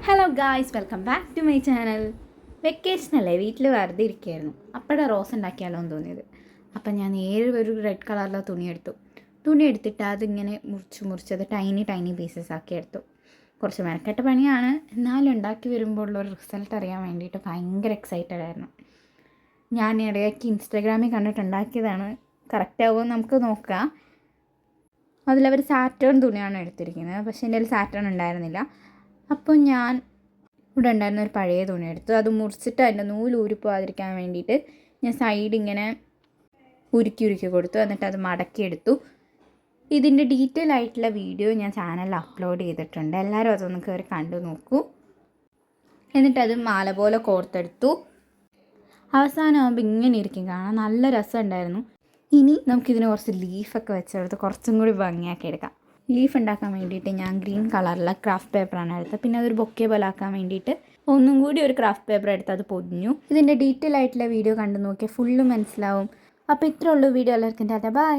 Hello guys, welcome back to my channel. വെക്കേഷനല്ലേ, വീട്ടിൽ വെറുതെ ഇരിക്കുകയായിരുന്നു. അപ്പോഴാണ് റോസ് ഉണ്ടാക്കിയാലോ എന്ന് തോന്നിയത്. അപ്പം ഞാൻ നേരെ ഒരു റെഡ് കളറിലെ തുണി എടുത്തിട്ട് അതിങ്ങനെ മുറിച്ചത് ടൈനി പീസസ് ആക്കി എടുത്തു. കുറച്ച് മെനക്കെട്ട പണിയാണ്, എന്നാലും ഉണ്ടാക്കി വരുമ്പോൾ ഉള്ളൊരു റിസൾട്ട് അറിയാൻ വേണ്ടിയിട്ട് ഭയങ്കര എക്സൈറ്റഡ് ആയിരുന്നു. ഞാൻ ഇടയ്ക്ക് ഇൻസ്റ്റാഗ്രാമിൽ കണ്ടിട്ടുണ്ടാക്കിയതാണ്. കറക്റ്റ് ആവുമെന്ന് നമുക്ക് നോക്കാം. അതിലവർ സാറ്റേൺ തുണിയാണ് എടുത്തിരിക്കുന്നത്, പക്ഷേ എൻ്റെ കയ്യിൽ സാറ്റേൺ ഉണ്ടായിരുന്നില്ല. അപ്പോൾ ഞാൻ ഇവിടെ ഉണ്ടായിരുന്ന ഒരു പഴയ തുണി എടുത്തു. അത് മുറിച്ചിട്ട് അതിൻ്റെ നൂല് ഊരിപ്പോകാതിരിക്കാൻ വേണ്ടിയിട്ട് ഞാൻ സൈഡ് ഇങ്ങനെ ഉരുക്കി കൊടുത്തു. എന്നിട്ട് അത് മടക്കിയെടുത്തു. ഇതിൻ്റെ ഡീറ്റെയിൽ ആയിട്ടുള്ള വീഡിയോ ഞാൻ ചാനലിൽ അപ്ലോഡ് ചെയ്തിട്ടുണ്ട്. എല്ലാവരും അതൊന്ന് കയറി കണ്ടു നോക്കൂ. എന്നിട്ടത് മാല പോലെ കോർത്തെടുത്തു. അവസാനമാകുമ്പോൾ ഇങ്ങനെ ഇരിക്കും കാണാൻ നല്ല രസമുണ്ടായിരുന്നു. ഇനി നമുക്കിതിന് കുറച്ച് ലീഫൊക്കെ വെച്ചെടുത്ത് കുറച്ചും കൂടി ഭംഗിയാക്കി എടുക്കാം. ലീഫ് ഉണ്ടാക്കാൻ വേണ്ടിയിട്ട് ഞാൻ ഗ്രീൻ കളറിലെ ക്രാഫ്റ്റ് പേപ്പറാണ് എടുത്തത്. പിന്നെ അതൊരു ബൊക്കെ പോലെ ആക്കാൻ വേണ്ടിയിട്ട് ഒന്നും കൂടി ഒരു ക്രാഫ്റ്റ് പേപ്പർ എടുത്ത് അത് പൊതിഞ്ഞു. ഇതിൻ്റെ ഡീറ്റെയിൽ ആയിട്ടുള്ള വീഡിയോ കണ്ടു നോക്കിയാൽ ഫുള്ള് മനസ്സിലാവും. അപ്പോൾ ഇത്രേ ഉള്ളൂ വീഡിയോ. എല്ലാവർക്കും ടാറ്റാ, ബൈ.